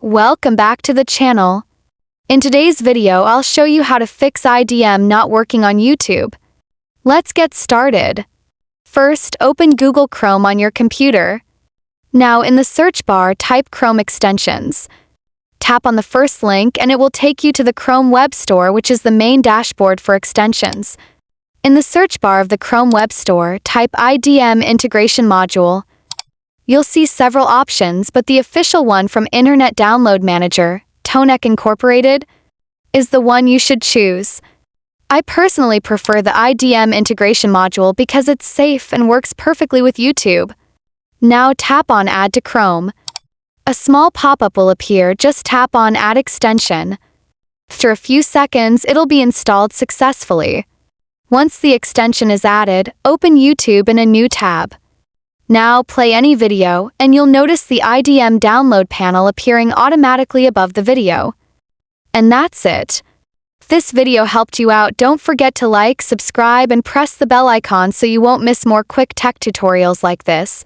Welcome back to the channel. In today's video, I'll show you how to fix IDM not working on YouTube. Let's get started. First, open Google Chrome on your computer. Now, in the search bar, type Chrome extensions. Tap on the first link and it will take you to the Chrome Web Store, which is the main dashboard for extensions. In the search bar of the Chrome Web Store, type IDM Integration Module. You'll see several options, but the official one from Internet Download Manager, Tonek Incorporated, is the one you should choose. I personally prefer the IDM Integration Module because it's safe and works perfectly with YouTube. Now tap on Add to Chrome. A small pop-up will appear, just tap on Add Extension. After a few seconds, it'll be installed successfully. Once the extension is added, open YouTube in a new tab. Now play any video, and you'll notice the IDM download panel appearing automatically above the video. And that's it. If this video helped you out, don't forget to like, subscribe, and press the bell icon so you won't miss more quick tech tutorials like this.